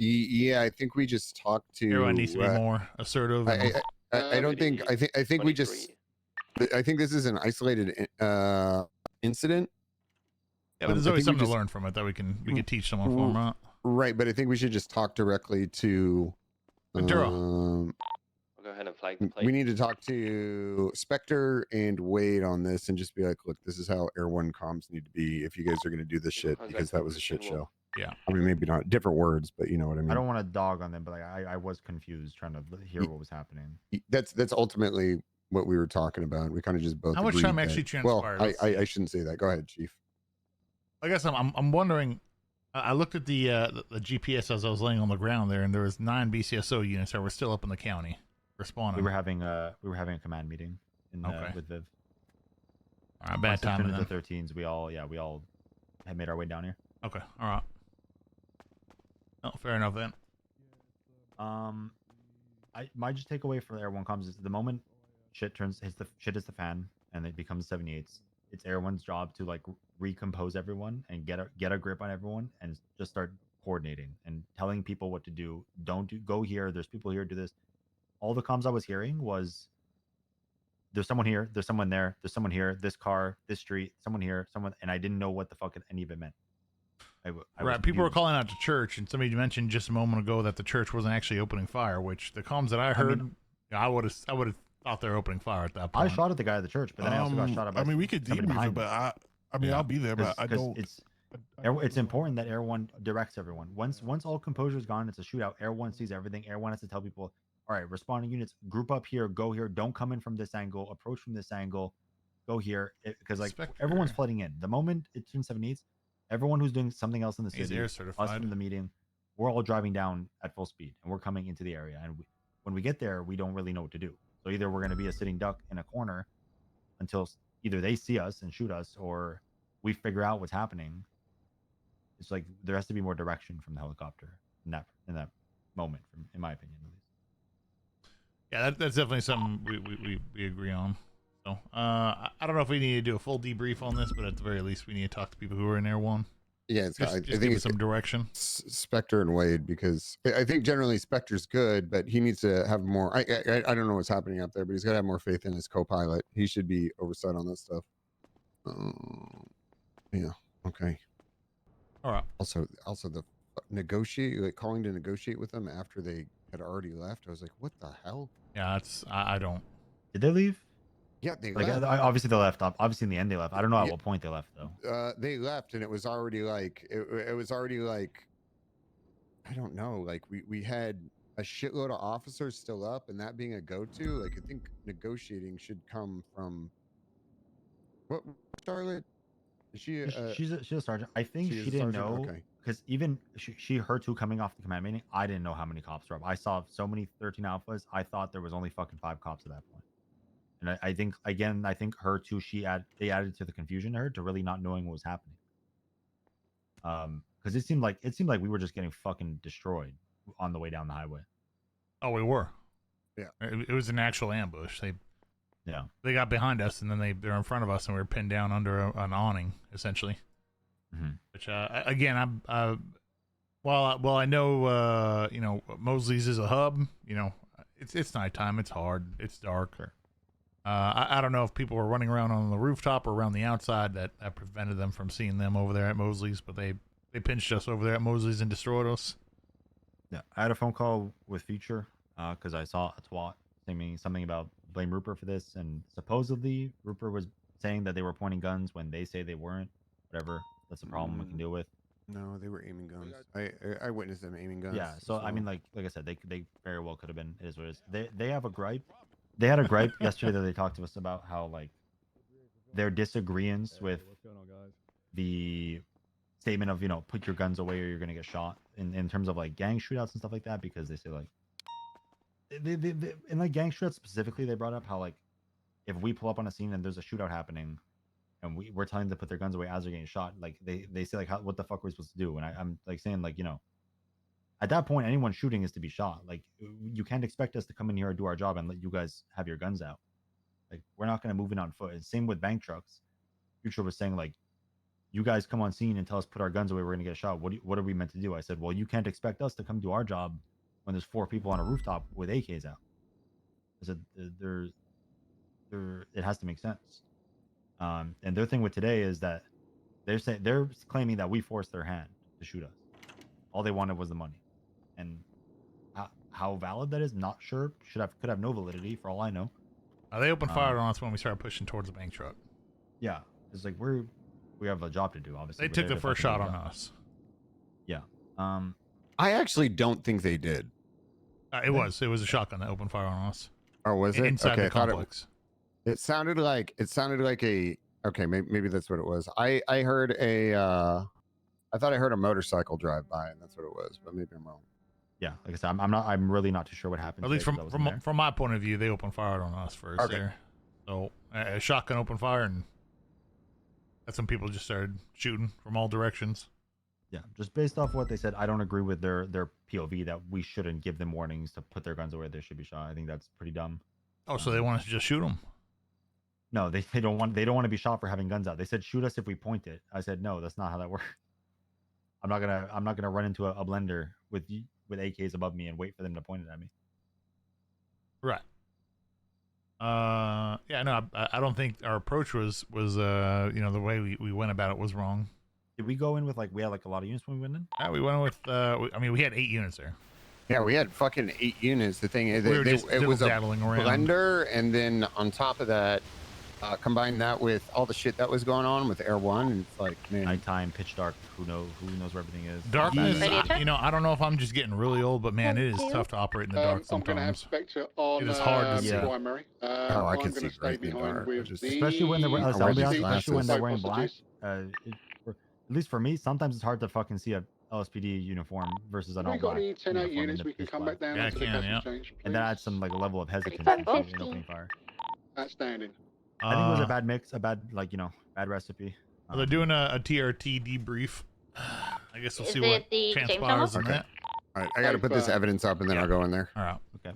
Yeah, I think we just talked to. Everyone needs to be more assertive. I don't think. I think we just. I think this is an isolated incident. Yeah, but there's always something to learn from it that we can teach someone from, right? Right, but I think we should just talk directly to Ventura. I'll go ahead and flag the plate. We need to talk to Spectre and Wade on this and just be like, look, this is how Air One comms need to be if you guys are going to do this shit, because that was a shit show. Yeah. I mean, maybe not different words, but you know what I mean. I don't want to dog on them, but like, I was confused trying to hear what was happening. That's ultimately what we were talking about. We kind of just both. How much time actually transpired? Well, I shouldn't say that. Go ahead, Chief. I guess I'm wondering. I looked at the GPS as I was laying on the ground there, and there was 9 BCSO units that were still up in the county responding. We were having a command meeting with Viv. All right, bad time. The 13s, we all had made our way down here. Okay, all right. Oh, fair enough then. My just takeaway from Air One comms is the moment shit hits the fan and it becomes 78s. It's Air One's job to like recompose everyone and get a grip on everyone and just start coordinating and telling people what to do. Go here. There's people here. Do this. All the comms I was hearing was there's someone here. There's someone there. There's someone here. This car. This street. Someone here. Someone, and I didn't know what the fuck any of it meant. Right. People were calling out to church, and somebody mentioned just a moment ago that the church wasn't actually opening fire. Which the comms that I heard, I would have thought they were opening fire at that point. I shot at the guy at the church, but then I also got shot at. I mean, we could debrief it, but I mean, I'll be there, but I don't. It's important that Air One directs everyone. Once all composure is gone, it's a shootout. Air One sees everything. Air One has to tell people, all right, responding units, group up here, go here, don't come in from this angle, approach from this angle, go here, because like everyone's flooding in. The moment it turns 78s, everyone who's doing something else in the city, us from the meeting, we're all driving down at full speed and we're coming into the area. And when we get there, we don't really know what to do. So either we're going to be a sitting duck in a corner until either they see us and shoot us, or we figure out what's happening. It's like there has to be more direction from the helicopter in that moment, in my opinion, at least. Yeah, that's definitely something we agree on. So I don't know if we need to do a full debrief on this, but at the very least, we need to talk to people who are in Air One. Yeah, I think give some direction. Spectre and Wade, because I think generally Spectre's good, but he needs to have more. I don't know what's happening up there, but he's got to have more faith in his co-pilot. He should be oversight on that stuff. Yeah. Okay. All right. Also the calling to negotiate with them after they had already left. I was like, what the hell? Yeah, I don't. Did they leave? Yeah, they left. Obviously they left. Obviously in the end they left. I don't know at what point they left though. They left, and it was already like it was already like, I don't know. Like we had a shitload of officers still up, and that being a go-to. Like I think negotiating should come from what Charlotte. Is she? She's a sergeant. I think she didn't know because even her two coming off the command meeting, I didn't know how many cops were up. I saw so many 13 alphas. I thought there was only fucking 5 cops at that point. And I think her too. They added to the confusion to her to really not knowing what was happening. Because it seemed like we were just getting fucking destroyed on the way down the highway. Oh, we were. Yeah, it was an actual ambush. They got behind us, and then they're in front of us, and we were pinned down under an awning, essentially. Mm-hmm. Which again, while I know Mosley's is a hub. It's nighttime. It's hard. It's dark. I don't know if people were running around on the rooftop or around the outside that prevented them from seeing them over there at Mosley's, but they pinched us over there at Mosley's and destroyed us. Yeah, I had a phone call with Future because I saw a twat saying something about blame Rupert for this, and supposedly Rupert was saying that they were pointing guns when they say they weren't. Whatever, that's a problem we can deal with. No, they were aiming guns. I witnessed them aiming guns. Yeah, so I mean, like I said, they very well could have been. It is what it is. They have a gripe. They had a gripe yesterday that they talked to us about how like their disagreements with the statement of put your guns away or you're gonna get shot in terms of like gang shootouts and stuff like that, because they say like they in like gang shootouts specifically, they brought up how like if we pull up on a scene and there's a shootout happening and we're telling them to put their guns away as they're getting shot, like they say like what the fuck are we supposed to do? And I'm like saying like at that point, anyone shooting is to be shot. Like, you can't expect us to come in here and do our job and let you guys have your guns out. Like, we're not going to move in on foot. And same with bank trucks. Future was saying, like, you guys come on scene and tell us put our guns away, we're gonna get shot. What are we meant to do? I said, well, you can't expect us to come do our job when there's 4 people on a rooftop with AKs out. I said, it has to make sense. And their thing with today is that they're claiming that we forced their hand to shoot us. All they wanted was the money, and how valid that is, not sure. Could have no validity for all I know. They opened fire on us when we started pushing towards the bank truck. Yeah, it's like we have a job to do. Obviously, they took the first shot on us. Yeah. I actually don't think they did. It was a shotgun that opened fire on us. Oh, was it? Inside Okay, the complex. It sounded like a. Okay, maybe that's what it was. I heard I thought I heard a motorcycle drive by, and that's what it was, but maybe I'm wrong. Yeah, like I said, I'm really not too sure what happened. At least from my point of view, they opened fire on us first there. So a shotgun opened fire, and that's when people just started shooting from all directions. Yeah, just based off what they said, I don't agree with their POV that we shouldn't give them warnings to put their guns away. They should be shot. I think that's pretty dumb. Oh, so they want us to just shoot them? No, they don't want to be shot for having guns out. They said shoot us if we point it. I said no, that's not how that works. I'm not gonna run into a blender with AKs above me and wait for them to point it at me. Right. Yeah, no, I don't think our approach was the way we went about it was wrong. Did we go in with we had a lot of units when we went in? Yeah, we went with we had 8 units there. Yeah, we had fucking 8 units. The thing is, it was a blender, and then on top of that, combine that with all the shit that was going on with Air One, and it's like, man, nighttime, pitch dark. Who knows where everything is? Darkness. I don't know if I'm just getting really old, but man, it is tough to operate in the dark sometimes. I'm going to have Spectre on. It is hard to see. Primary. I can see great in the dark. Especially when they're wearing black. At least for me, sometimes it's hard to fucking see a LSPD uniform versus an all black. We've got 10-8 units. We can come back down to the custom change. And that adds some level of hesitance in opening fire. Outstanding. I think it was a bad mix, a bad bad recipe. They're doing a TRT debrief. I guess we'll see what transpires in that. All right, I got to put this evidence up, and then I'll go in there. All right. Okay.